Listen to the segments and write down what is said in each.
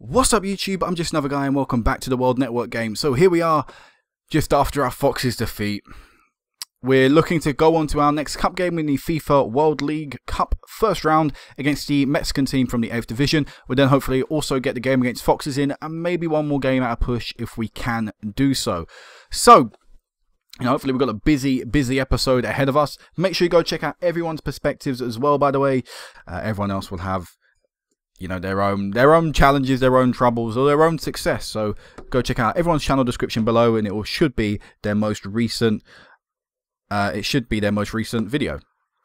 What's up YouTube, I'm just another guy and welcome back to the World Network game. So here we are, just after our Foxes defeat. We're looking to go on to our next cup game in the FIFA World League Cup first round against the Mexican team from the 8th Division. We'll then hopefully also get the game against Foxes in and maybe one more game at a push if we can do so. So, hopefully we've got a busy episode ahead of us. Make sure you go check out everyone's perspectives as well, by the way. Everyone else will have their own challenges, their own troubles, or their own success. So go check out everyone's channel description below, and it should be their most recent. Video.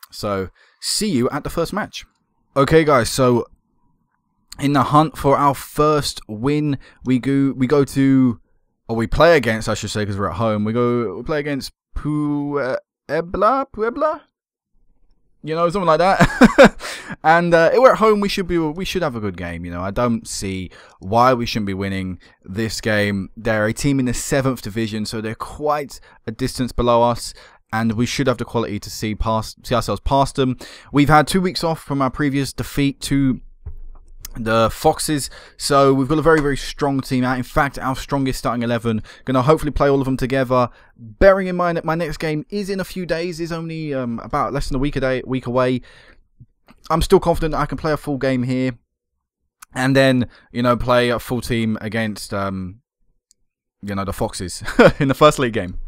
So see you at the first match. Okay, guys. So in the hunt for our first win, we play against, I should say, because we're at home. We play against Puebla. Something like that. And we're at home. We should have a good game. I don't see why we shouldn't be winning this game. They're a team in the 7th division, so they're quite a distance below us, and we should have the quality to see ourselves past them. We've had 2 weeks off from our previous defeat to the Foxes, so we've got a very strong team out. In fact, our strongest starting 11. Gonna hopefully play all of them together, bearing in mind that my next game is in a few days, is only about less than a week away. I'm still confident that I can play a full game here and then play a full team against the Foxes in the first league game.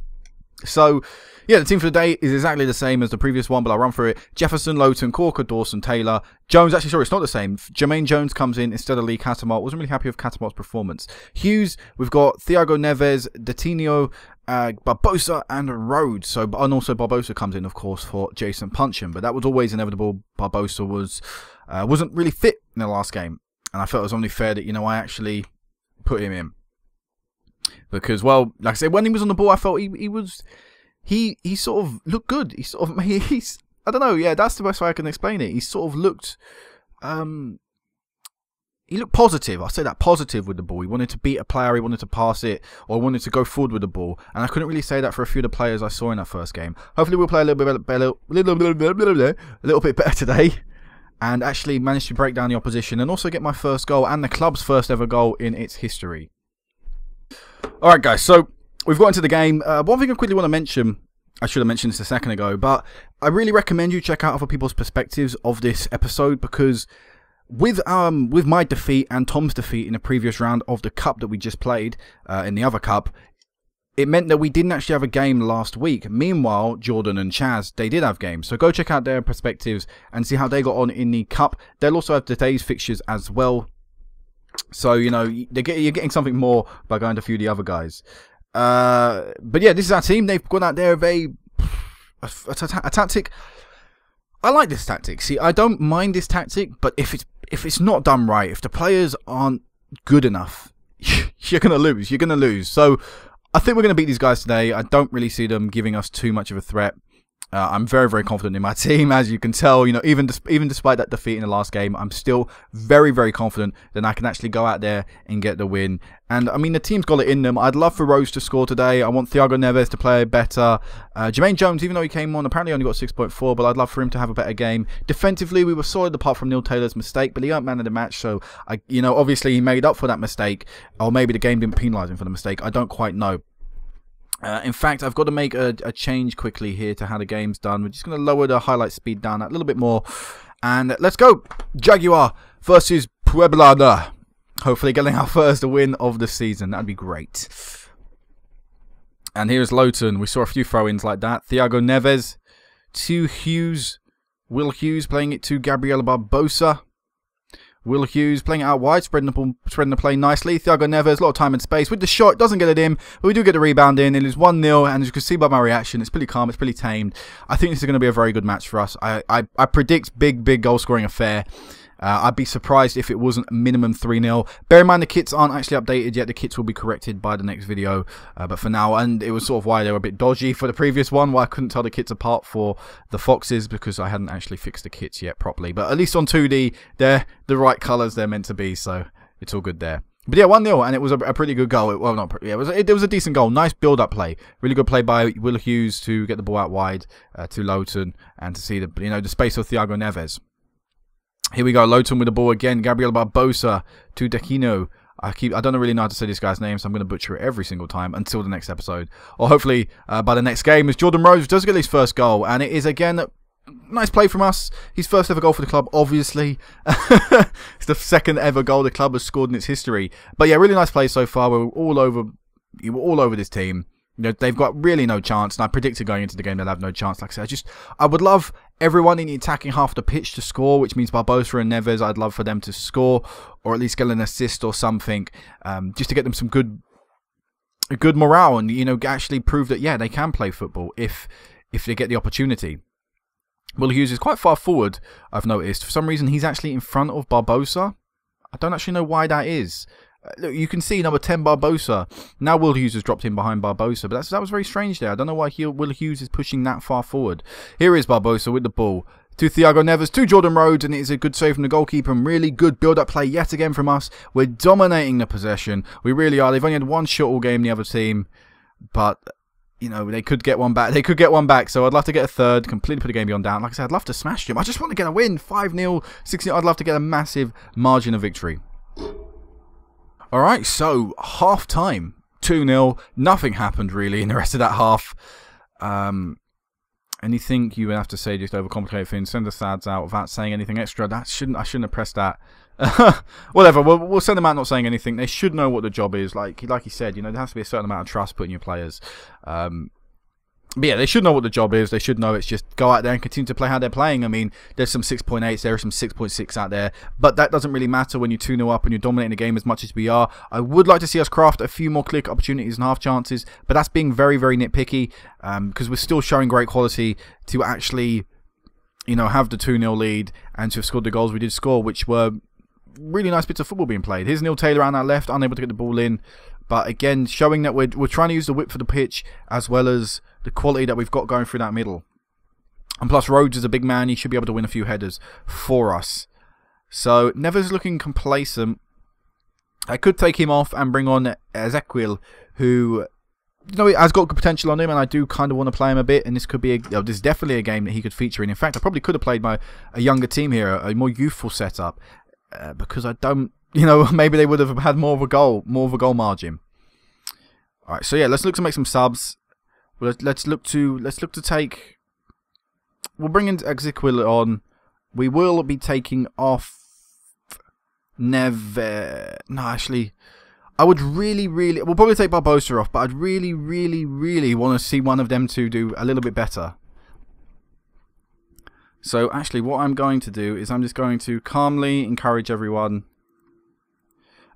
So yeah, the team for the day is exactly the same as the previous one, but I'll run through it. Jefferson, Lowton, Corker, Dawson, Taylor, Jones. Actually, sorry, it's not the same. Jermaine Jones comes in instead of Lee Catamart. Wasn't really happy with Catamart's performance. Hughes, we've got Thiago Neves, Detinho, Barbosa, and Rhodes. And also Barbosa comes in, of course, for Jason Puncheon. But that was always inevitable. Barbosa wasn't really fit in the last game, and I felt it was only fair that I actually put him in because, well, like I said, when he was on the ball, I felt he sort of looked good. He's I don't know. Yeah, that's the best way I can explain it. He sort of looked he looked positive. I'll say that, positive with the ball. He wanted to beat a player, he wanted to pass it, or wanted to go forward with the ball. And I couldn't really say that for a few of the players I saw in that first game. Hopefully we'll play a little bit better today and actually manage to break down the opposition and also get my first goal and the club's first ever goal in its history. Alright guys, so we've got into the game. One thing I quickly want to mention, I should have mentioned this a second ago, but I really recommend you check out other people's perspectives of this episode, because with my defeat and Tom's defeat in the previous round of the cup that we just played in the other cup, it meant that we didn't actually have a game last week. Meanwhile, Jordan and Chaz, they did have games. So go check out their perspectives and see how they got on in the cup. They'll also have today's fixtures as well. So, you're getting something more by going to a few of the other guys. But yeah, this is our team. They've gone out there with a tactic. I like this tactic. See, I don't mind this tactic, but if it's not done right, if the players aren't good enough, you're gonna lose. You're gonna lose. So I think we're gonna beat these guys today. I don't really see them giving us too much of a threat. I'm very confident in my team, as you can tell. Even despite that defeat in the last game, I'm still very confident that I can actually go out there and get the win. And I mean, the team's got it in them. I'd love for Rose to score today. I want Thiago Neves to play better. Jermaine Jones, even though he came on, apparently only got 6.4, but I'd love for him to have a better game. Defensively, we were solid apart from Neil Taylor's mistake, but he earned man of the match. So obviously he made up for that mistake, or maybe the game didn't penalise him for the mistake. I don't quite know. In fact, I've got to make a change quickly here to how the game's done. We're just going to lower the highlight speed down a little bit more. And let's go. Jaguar versus Puebla. Hopefully getting our first win of the season. That'd be great. And here's Lowton. We saw a few throw-ins like that. Thiago Neves to Hughes. Will Hughes playing it to Gabriel Barbosa. Will Hughes playing it out wide, spreading the play nicely. Thiago Neves, a lot of time and space. With the shot, doesn't get it in, but we do get the rebound in. It is 1-0, and as you can see by my reaction, it's pretty calm, it's pretty tamed. I think this is going to be a very good match for us. I predict big goal-scoring affair. I'd be surprised if it wasn't minimum 3-0. Bear in mind the kits aren't actually updated yet. The kits will be corrected by the next video. But for now, and it was sort of why they were a bit dodgy for the previous one, why I couldn't tell the kits apart for the Foxes, because I hadn't actually fixed the kits yet properly. But at least on 2D, they're the right colours they're meant to be, so it's all good there. But yeah, 1-0, and it was a pretty good goal. Well, not pretty, yeah, it was a decent goal. Nice build-up play. Really good play by Will Hughes to get the ball out wide to Lowton and to see the space of Thiago Neves. Here we go. Lowton with the ball again. Gabriel Barbosa to Dequino. I don't really know how to say this guy's name, so I'm going to butcher it every single time until the next episode. Or hopefully by the next game, as Jordan Rhodes does get his first goal. And it is, again, nice play from us. His first ever goal for the club, obviously. It's the second ever goal the club has scored in its history. But yeah, really nice play so far. We're all over this team. You know, they've got really no chance, and I predicted going into the game they'll have no chance. Like I said, I would love everyone in the attacking half of the pitch to score, which means Barbosa and Neves, I'd love for them to score, or at least get an assist or something, just to get them some good morale, and, you know, actually prove that, yeah, they can play football if they get the opportunity. Will Hughes is quite far forward, I've noticed. For some reason, he's actually in front of Barbosa. I don't actually know why that is. Look, you can see number 10 Barbosa. Now Will Hughes has dropped in behind Barbosa, but that was very strange there. I don't know why Will Hughes is pushing that far forward. Here is Barbosa with the ball to Thiago Neves, to Jordan Rhodes, and it is a good save from the goalkeeper and really good build-up play yet again from us. We're dominating the possession. We really are. They've only had one shot all game, the other team, but, you know, they could get one back. They could get one back, so I'd love to get a third, completely put the game beyond down. Like I said, I'd love to smash them. I just want to get a win, 5-0, 6-0. I'd love to get a massive margin of victory. Alright, so half time, 2-0. Nothing happened really in the rest of that half. Anything you would have to say, just overcomplicate things, send the sads out without saying anything extra. I shouldn't have pressed that. Whatever, we'll send them out not saying anything. They should know what the job is. Like you said, you know, there has to be a certain amount of trust put in your players. But yeah, they should know what the job is. They should know it's just go out there and continue to play how they're playing. I mean, there's some 6.8s, there are some 6.6 out there. But that doesn't really matter when you're 2-0 up and you're dominating the game as much as we are. I would like to see us craft a few more clear opportunities and half chances. But that's being very, very nitpicky. Because we're still showing great quality to actually, you know, have the 2-0 lead and to have scored the goals we did score, which were really nice bits of football being played. Here's Neil Taylor on our left, unable to get the ball in. But again, showing that we're trying to use the width for the pitch as well as the quality that we've got going through that middle. And plus, Rhodes is a big man. He should be able to win a few headers for us. So, Neves looking complacent. I could take him off and bring on Ezequiel, who, you know, has got good potential on him, and I do kind of want to play him a bit. And this could be this is definitely a game that he could feature in. In fact, I probably could have played a younger team here, a more youthful setup, because I don't. You know, maybe they would have had more of a goal margin. All right, so yeah, let's look to make some subs. Let's look to take. We'll bring in Ezequiel on. We will be taking off Neves. No, actually, I would really. We'll probably take Barbosa off, but I'd really want to see one of them two do a little bit better. So actually, what I'm going to do is I'm just going to calmly encourage everyone.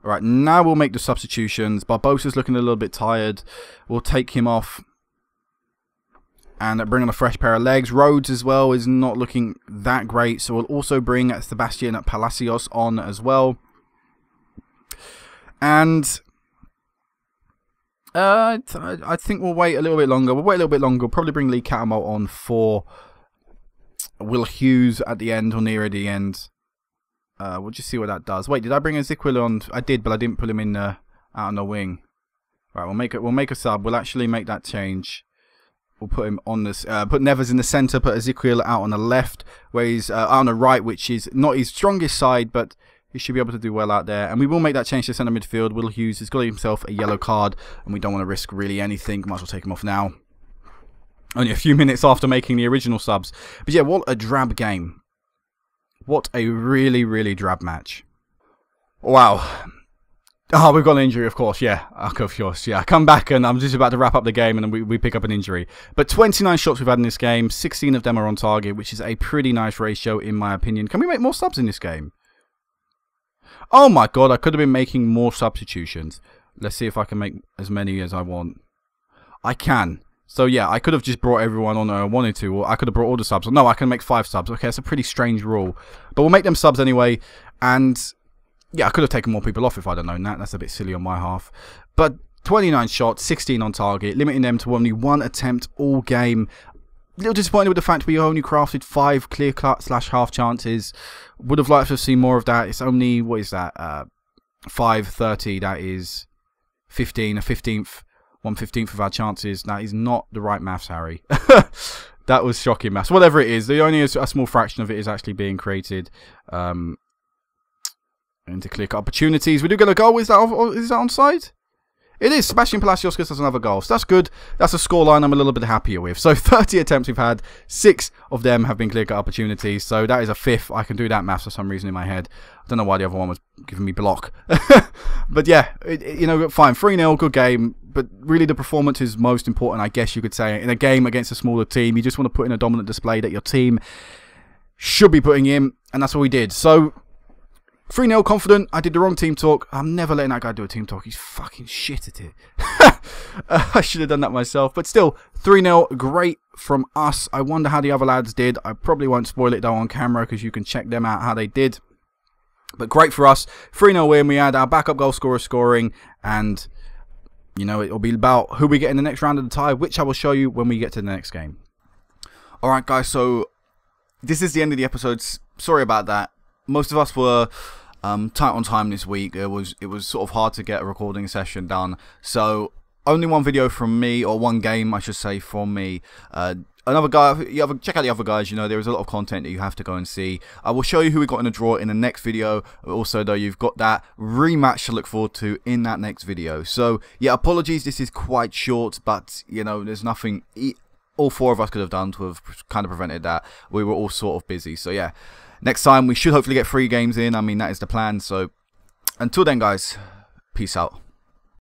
Alright, now we'll make the substitutions. Barbosa's looking a little bit tired. We'll take him off and bring on a fresh pair of legs. Rhodes as well is not looking that great, so we'll also bring Sebastian Palacios on as well. And I think we'll wait a little bit longer. We'll probably bring Lee Catamol on for Will Hughes at the end or near the end. We'll just see what that does. Wait, did I bring Ezequiel on? I did, but I didn't put him in out on the wing. Right, we'll make a sub. We'll actually make that change. We'll put him on this. Put Neves in the centre. Put Ezequiel out on the left, where he's out on the right, which is not his strongest side, but he should be able to do well out there. And we will make that change to centre midfield. Will Hughes has got himself a yellow card, and we don't want to risk really anything. Might as well take him off now. Only a few minutes after making the original subs. But yeah, what a drab game. What a really drab match. Wow. Oh, we've got an injury, of course. Yeah, of course. Yeah, I come back and I'm just about to wrap up the game and then we pick up an injury. But 29 shots we've had in this game. 16 of them are on target, which is a pretty nice ratio in my opinion. Can we make more subs in this game? Oh my god, I could have been making more substitutions. Let's see if I can make as many as I want. I can. So yeah, I could have just brought everyone on I wanted to, or I could have brought all the subs. No, I can make 5 subs. Okay, that's a pretty strange rule. But we'll make them subs anyway. And yeah, I could have taken more people off if I'd have known that. That's a bit silly on my half. But 29 shots, 16 on target, limiting them to only 1 attempt all game. A little disappointed with the fact we only crafted 5 clear-cut / half chances. Would have liked to have seen more of that. It's only, what is that? 5/30, that is 15, a 15th. 1/15 of our chances. That is not the right maths, Harry. That was shocking, mass. Whatever it is, the only a small fraction of it is actually being created. Into clear-cut opportunities. We do get a goal. Is that onside? It is. Sebastian Palacios gets us another goal. So that's good. That's a scoreline I'm a little bit happier with. So 30 attempts we've had. 6 of them have been clear-cut opportunities. So that is a fifth. I can do that maths for some reason in my head. I don't know why the other one was giving me block. But yeah, you know, fine. 3-0, good game. But really the performance is most important, I guess you could say. In a game against a smaller team, you just want to put in a dominant display that your team should be putting in. And that's what we did. So 3-0 confident. I did the wrong team talk. I'm never letting that guy do a team talk. He's fucking shit at it. I should have done that myself. But still, 3-0. Great from us. I wonder how the other lads did. I probably won't spoil it though on camera because you can check them out how they did. But great for us. 3-0 win. We had our backup goal scorer scoring. And, you know, it'll be about who we get in the next round of the tie, which I will show you when we get to the next game. Alright guys, so this is the end of the episode. Sorry about that. Most of us were tight on time this week. It was sort of hard to get a recording session done. So only one video from me, or one game I should say from me. Another guy, check out the other guys. You know, there is a lot of content that you have to go and see. I will show you who we got in the draw in the next video. Also though, you've got that rematch to look forward to in that next video. So yeah, apologies, this is quite short, but you know, there's nothing all 4 of us could have done to have kind of prevented that. We were all sort of busy. So yeah, next time we should hopefully get 3 games in. I mean, that is the plan. So until then guys, peace out.